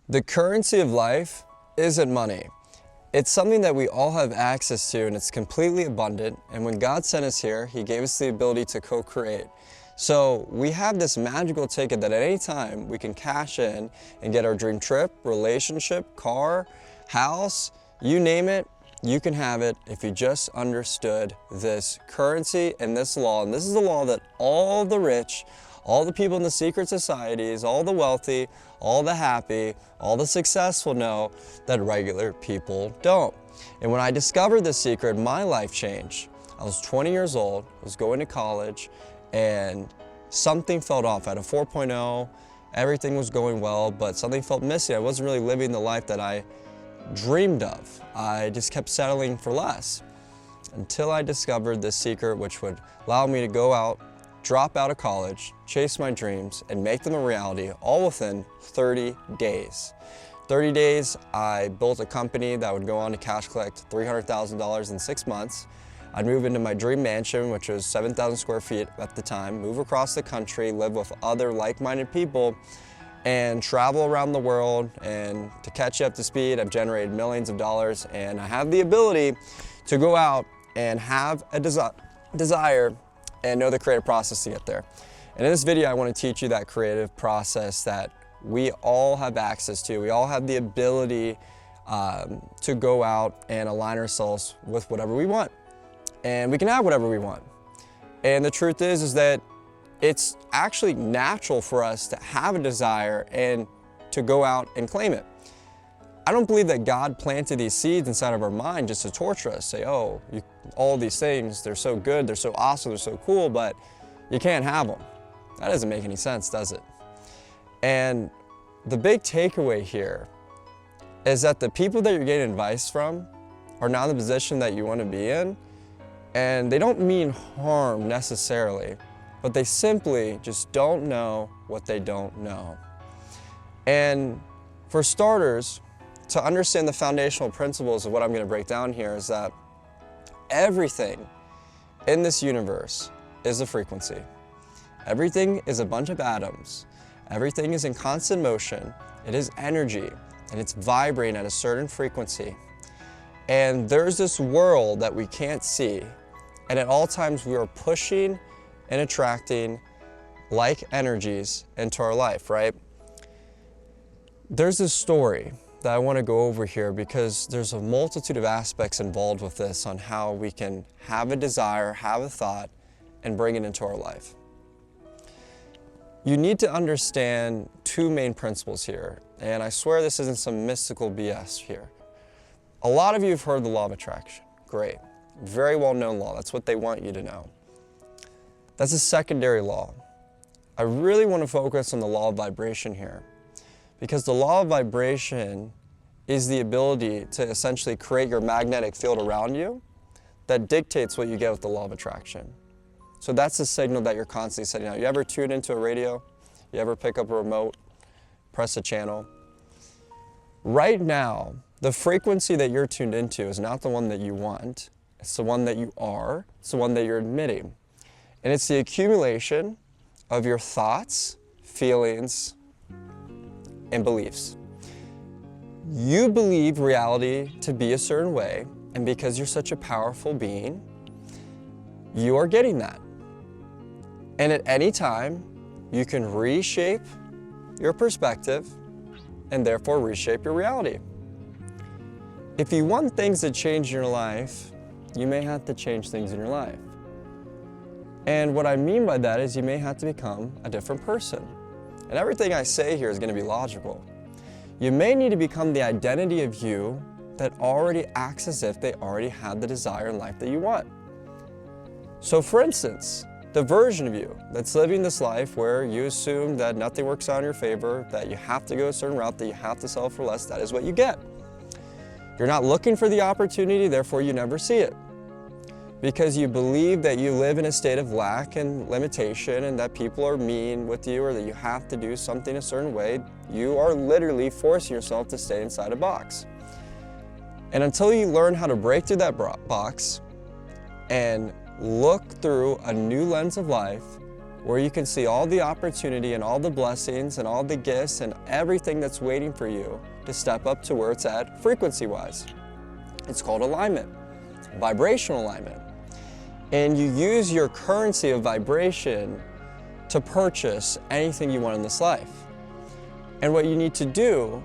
The currency of life isn't money. It's something that we all have access to, and it's completely abundant. And when God sent us here, He gave us the ability to co-create. So we have this magical ticket that at any time we can cash in and get our dream trip, relationship, car, house, you name it, you can have it if you just understood this currency and this law. And this is the law that all the rich, all the people in the secret societies, all the wealthy, all the happy, all the successful know that regular people don't. And when I discovered this secret, my life changed. I was 20 years old, I was going to college, and something felt off. I had a 4.0, everything was going well, but something felt missing. I wasn't really living the life that I dreamed of. I just kept settling for less until I discovered this secret, which would allow me to go out, drop out of college, chase my dreams, and make them a reality, all within 30 days. 30 days, I built a company that would go on to cash collect $300,000 in 6 months. I'd move into my dream mansion, which was 7,000 square feet at the time, move across the country, live with other like-minded people, and travel around the world. And to catch you up to speed, I've generated millions of dollars, and I have the ability to go out and have a desire and know the creative process to get there. And in this video, I want to teach you that creative process that we all have access to. We all have the ability to go out and align ourselves with whatever we want. And we can have whatever we want. And the truth is that it's actually natural for us to have a desire and to go out and claim it. I don't believe that God planted these seeds inside of our mind just to torture us, say, oh, all these things, they're so good, they're so awesome, they're so cool, but you can't have them. That doesn't make any sense, does it? And the big takeaway here is that the people that you're getting advice from are not in the position that you want to be in, and they don't mean harm necessarily, but they simply just don't know what they don't know. And for starters, to understand the foundational principles of what I'm going to break down here is that everything in this universe is a frequency. Everything is a bunch of atoms. Everything is in constant motion. It is energy, and it's vibrating at a certain frequency. And there's this world that we can't see, and at all times we are pushing and attracting like energies into our life, right? There's this story that I want to go over here because there's a multitude of aspects involved with this on how we can have a desire, have a thought, and bring it into our life. You need to understand two main principles here, and I swear this isn't some mystical BS here. A lot of you have heard the law of attraction. Great. Very well-known law. That's what they want you to know. That's a secondary law. I really want to focus on the law of vibration here, because the law of vibration is the ability to essentially create your magnetic field around you that dictates what you get with the law of attraction. So that's the signal that you're constantly sending out. You ever tune into a radio? You ever pick up a remote, press a channel? Right now, the frequency that you're tuned into is not the one that you want. It's the one that you are. It's the one that you're admitting. And it's the accumulation of your thoughts, feelings, and beliefs. You believe reality to be a certain way, and because you're such a powerful being, you are getting that. And at any time, you can reshape your perspective and therefore reshape your reality. If you want things to change in your life, you may have to change things in your life. And what I mean by that is you may have to become a different person. And everything I say here is going to be logical. You may need to become the identity of you that already acts as if they already had the desire in life that you want. So for instance, the version of you that's living this life where you assume that nothing works out in your favor, that you have to go a certain route, that you have to sell for less, that is what you get. You're not looking for the opportunity, therefore you never see it. Because you believe that you live in a state of lack and limitation and that people are mean with you or that you have to do something a certain way, you are literally forcing yourself to stay inside a box. And until you learn how to break through that box and look through a new lens of life where you can see all the opportunity and all the blessings and all the gifts and everything that's waiting for you to step up to where it's at frequency-wise. It's called alignment, vibrational alignment. And you use your currency of vibration to purchase anything you want in this life. And what you need to do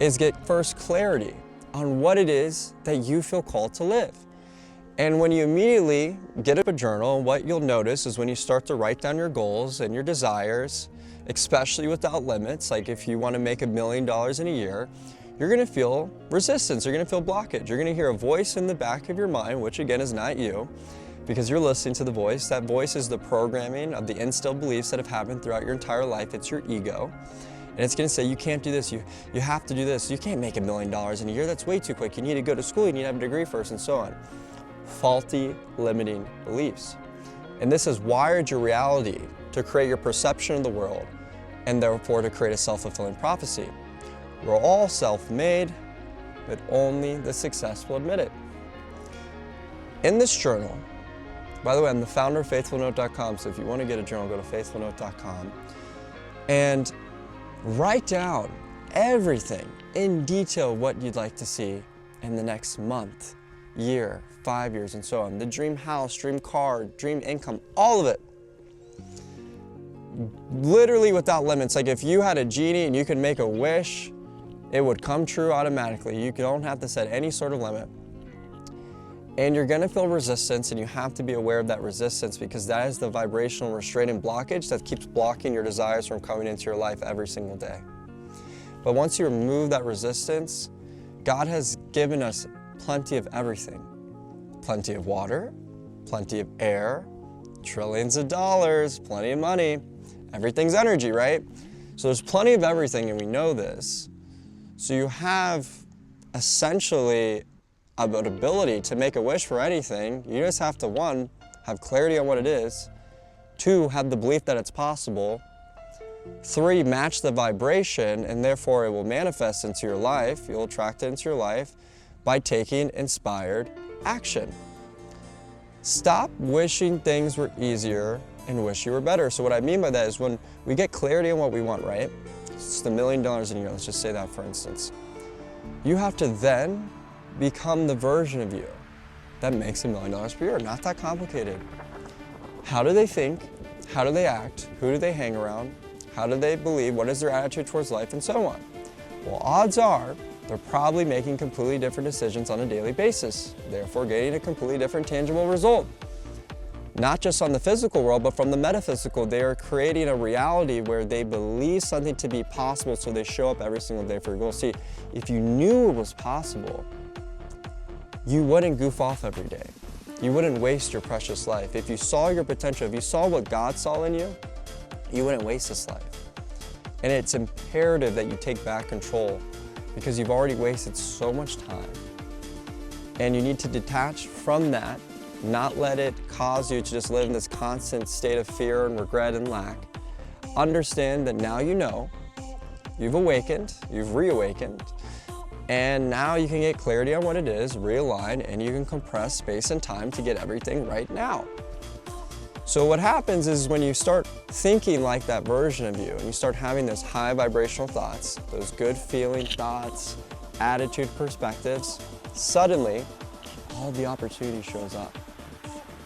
is get first clarity on what it is that you feel called to live. And when you immediately get up a journal, what you'll notice is when you start to write down your goals and your desires, especially without limits, like if you want to make $1 million in a year, you're going to feel resistance, you're going to feel blockage. You're going to hear a voice in the back of your mind, which again is not you, because you're listening to the voice. That voice is the programming of the instilled beliefs that have happened throughout your entire life. It's your ego. And it's going to say, you can't do this, you have to do this, you can't make $1 million in a year, that's way too quick, you need to go to school, you need to have a degree first, and so on. Faulty, limiting beliefs. And this has wired your reality to create your perception of the world, and therefore to create a self-fulfilling prophecy. We're all self-made, but only the successful admit it. In this journal, by the way, I'm the founder of FaithfulNote.com, so if you want to get a journal, go to FaithfulNote.com. And write down everything in detail what you'd like to see in the next month, year, 5 years, and so on. The dream house, dream car, dream income, all of it. Literally without limits. Like if you had a genie and you could make a wish, it would come true automatically. You don't have to set any sort of limit. And you're going to feel resistance, and you have to be aware of that resistance, because that is the vibrational restraining blockage that keeps blocking your desires from coming into your life every single day. But once you remove that resistance, God has given us plenty of everything. Plenty of water, plenty of air, trillions of dollars, plenty of money. Everything's energy, right? So there's plenty of everything, and we know this. So you have essentially an ability to make a wish for anything. You just have to, 1, have clarity on what it is, 2, have the belief that it's possible, 3, match the vibration, and therefore it will manifest into your life. You'll attract it into your life by taking inspired action. Stop wishing things were easier and wish you were better. So what I mean by that is when we get clarity on what we want, right? It's the $1 million in a year, let's just say that for instance. You have to then become the version of you that makes $1 million per year. Not that complicated. How do they think? How do they act? Who do they hang around? How do they believe? What is their attitude towards life, and so on? Well, odds are they're probably making completely different decisions on a daily basis, therefore getting a completely different tangible result. Not just on the physical world, but from the metaphysical. They are creating a reality where they believe something to be possible, so they show up every single day for your goal. See, if you knew it was possible, you wouldn't goof off every day. You wouldn't waste your precious life. If you saw your potential, if you saw what God saw in you, you wouldn't waste this life. And it's imperative that you take back control, because you've already wasted so much time. And you need to detach from that, not let it cause you to just live in this constant state of fear and regret and lack. Understand that now you know, you've awakened, you've reawakened, and now you can get clarity on what it is, realign, and you can compress space and time to get everything right now. So what happens is when you start thinking like that version of you, and you start having those high vibrational thoughts, those good feeling thoughts, attitude, perspectives, suddenly all the opportunity shows up.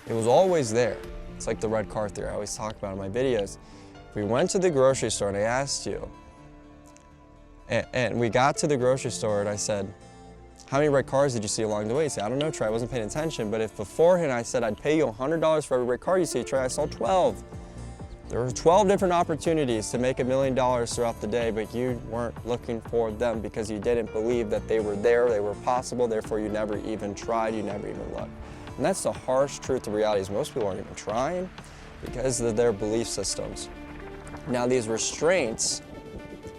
It was always there. It's like the red car theory I always talk about in my videos. If we went to the grocery store and I asked you, and we got to the grocery store and I said, how many red cars did you see along the way? You say, I don't know, Trey, I wasn't paying attention. But if beforehand I said I'd pay you $100 for every red car you see, Trey, I saw 12. There were 12 different opportunities to make $1 million throughout the day, but you weren't looking for them because you didn't believe that they were there, they were possible, therefore you never even tried, you never even looked. And that's the harsh truth of reality, is most people aren't even trying because of their belief systems. Now these restraints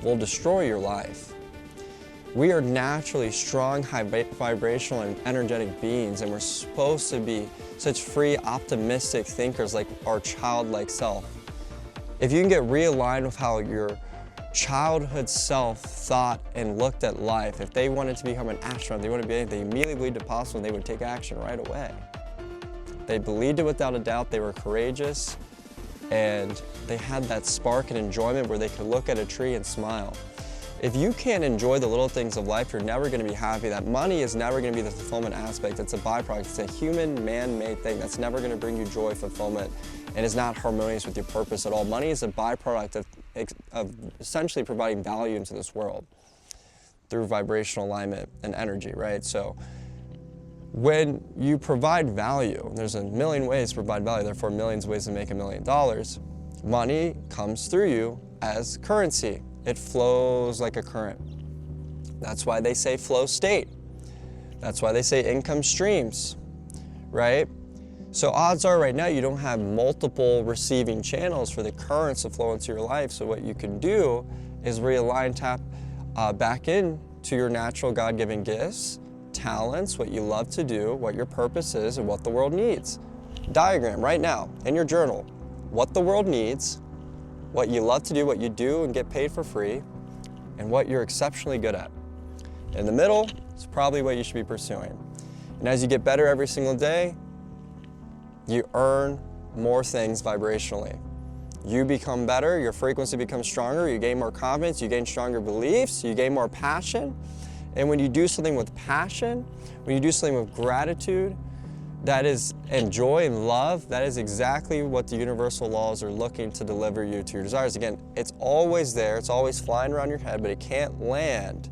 will destroy your life. We are naturally strong, high vibrational and energetic beings, and we're supposed to be such free, optimistic thinkers like our childlike self. If you can get realigned with how your childhood self thought and looked at life, if they wanted to become an astronaut, they wanted to be anything, they immediately believed it possible and they would take action right away. They believed it without a doubt, they were courageous, and they had that spark and enjoyment where they could look at a tree and smile. If you can't enjoy the little things of life, you're never going to be happy. That money is never going to be the fulfillment aspect. It's a byproduct. It's a human, man-made thing that's never going to bring you joy, fulfillment, and is not harmonious with your purpose at all. Money is a byproduct of essentially providing value into this world through vibrational alignment and energy, right? So when you provide value, there's a million ways to provide value, therefore millions of ways to make $1 million. Money comes through you as currency. It flows like a current. That's why they say flow state. That's why they say income streams, right? So odds are right now you don't have multiple receiving channels for the currents to flow into your life. So what you can do is realign, tap back in to your natural God-given gifts, talents, what you love to do, what your purpose is, and what the world needs. Diagram right now in your journal, what the world needs, what you love to do, what you do and get paid for free, and what you're exceptionally good at. In the middle is probably what you should be pursuing. And as you get better every single day, you earn more things vibrationally. You become better, your frequency becomes stronger, you gain more confidence, you gain stronger beliefs, you gain more passion. And when you do something with passion, when you do something with gratitude, that is, and joy and love, that is exactly what the universal laws are looking to deliver you to your desires. Again, it's always there, it's always flying around your head, but it can't land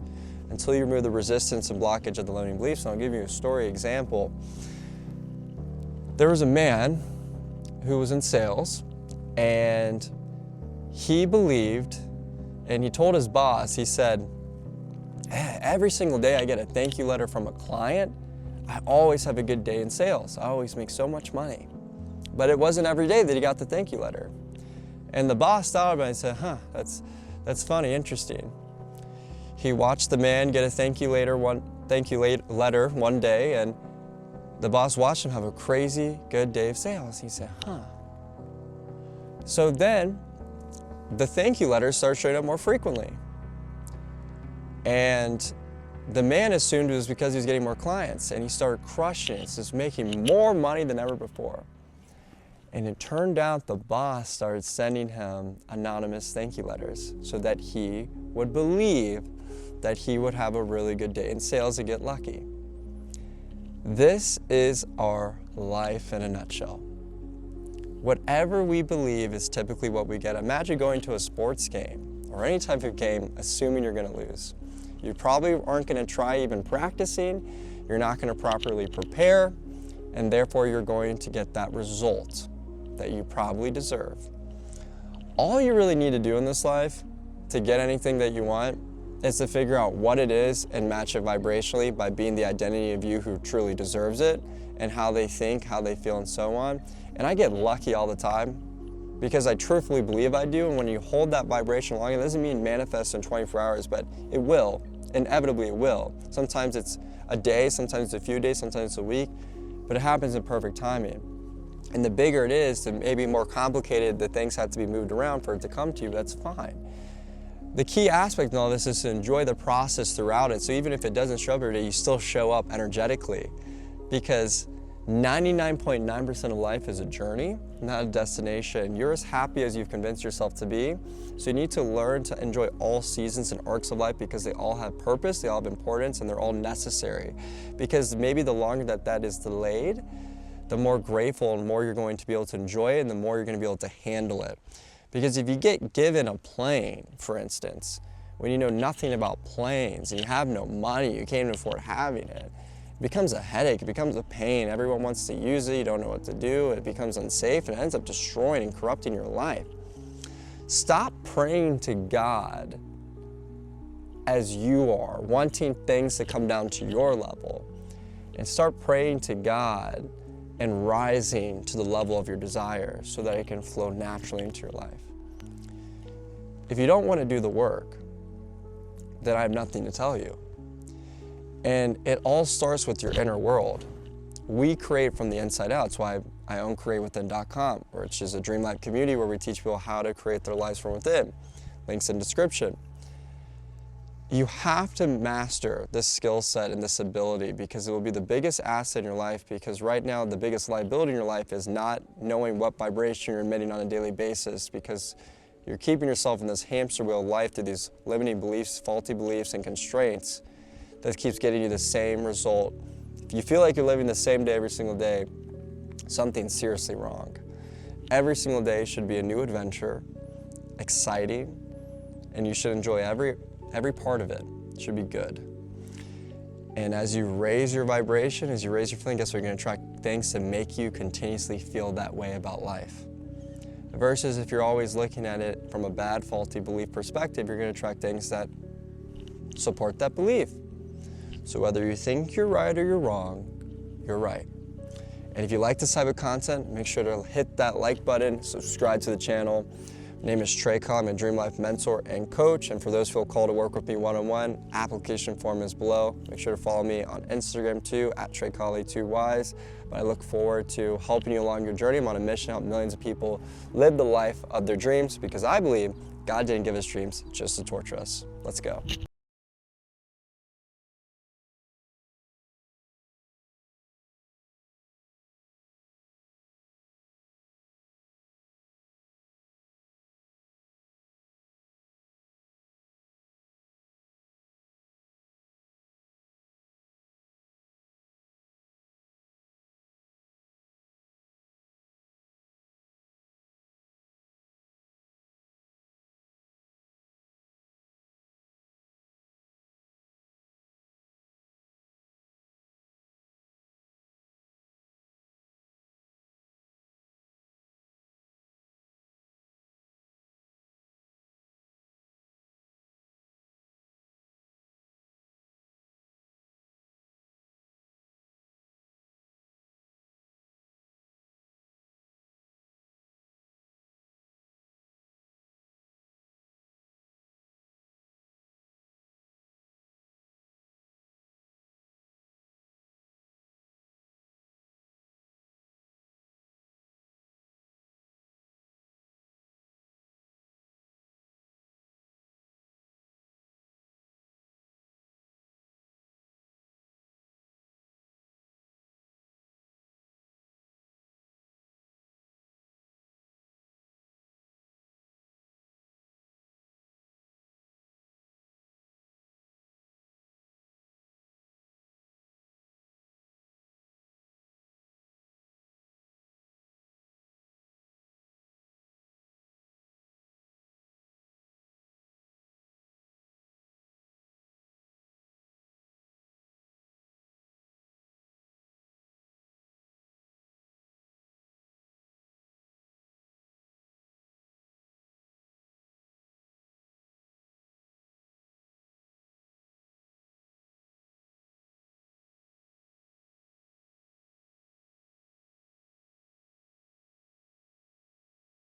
until you remove the resistance and blockage of the limiting beliefs. And I'll give you a story example. There was a man who was in sales, and he believed, and he told his boss, he said, every single day I get a thank you letter from a client, I always have a good day in sales. I always make so much money. But it wasn't every day that he got the thank you letter. And the boss thought about it and said, that's funny, interesting. He watched the man get a thank you letter one day, and the boss watched him have a crazy good day of sales. He said, So then the thank you letters started showing up more frequently. And the man assumed it was because he was getting more clients, and he started crushing it, just making more money than ever before. And it turned out the boss started sending him anonymous thank you letters so that he would believe that he would have a really good day in sales and get lucky. This is our life in a nutshell. Whatever we believe is typically what we get. Imagine going to a sports game or any type of game assuming you're going to lose. You probably aren't going to try even practicing, you're not going to properly prepare, and therefore you're going to get that result that you probably deserve. All you really need to do in this life to get anything that you want is to figure out what it is and match it vibrationally by being the identity of you who truly deserves it and how they think, how they feel, and so on. And I get lucky all the time because I truthfully believe I do, and when you hold that vibration long, it doesn't mean manifest in 24 hours, but it will. Inevitably it will. Sometimes it's a day, sometimes it's a few days, sometimes it's a week, but it happens in perfect timing. And the bigger it is, the maybe more complicated the things have to be moved around for it to come to you, that's fine. The key aspect in all this is to enjoy the process throughout it, so even if it doesn't show up every day, you still show up energetically, because 99.9% of life is a journey, not a destination. You're as happy as you've convinced yourself to be. So you need to learn to enjoy all seasons and arcs of life because they all have purpose, they all have importance, and they're all necessary. Because maybe the longer that is delayed, the more grateful and more you're going to be able to enjoy it, and the more you're going to be able to handle it. Because if you get given a plane, for instance, when you know nothing about planes and you have no money, you can't even afford having it, it becomes a headache, it becomes a pain. Everyone wants to use it, you don't know what to do, it becomes unsafe, and it ends up destroying and corrupting your life. Stop praying to God as you are, wanting things to come down to your level, and start praying to God and rising to the level of your desire so that it can flow naturally into your life. If you don't want to do the work, then I have nothing to tell you. And it all starts with your inner world. We create from the inside out. That's why I own CreateWithin.com, which is a Dream Life community where we teach people how to create their lives from within. Links in description. You have to master this skill set and this ability because it will be the biggest asset in your life, because right now the biggest liability in your life is not knowing what vibration you're emitting on a daily basis, because you're keeping yourself in this hamster wheel of life through these limiting beliefs, faulty beliefs, and constraints that keeps getting you the same result. If you feel like you're living the same day every single day, something's seriously wrong. Every single day should be a new adventure, exciting, and you should enjoy every part of it. It should be good. And as you raise your vibration, as you raise your feeling, guess what? You're going to attract things to make you continuously feel that way about life. Versus if you're always looking at it from a bad, faulty belief perspective, you're going to attract things that support that belief. So whether you think you're right or you're wrong, you're right. And if you like this type of content, make sure to hit that like button, subscribe to the channel. My name is Trey Cobb. I'm a Dream Life mentor and coach. And for those who feel called to work with me one-on-one, application form is below. Make sure to follow me on Instagram too, @TreyCollie2Ys. But I look forward to helping you along your journey. I'm on a mission to help millions of people live the life of their dreams, because I believe God didn't give us dreams just to torture us. Let's go.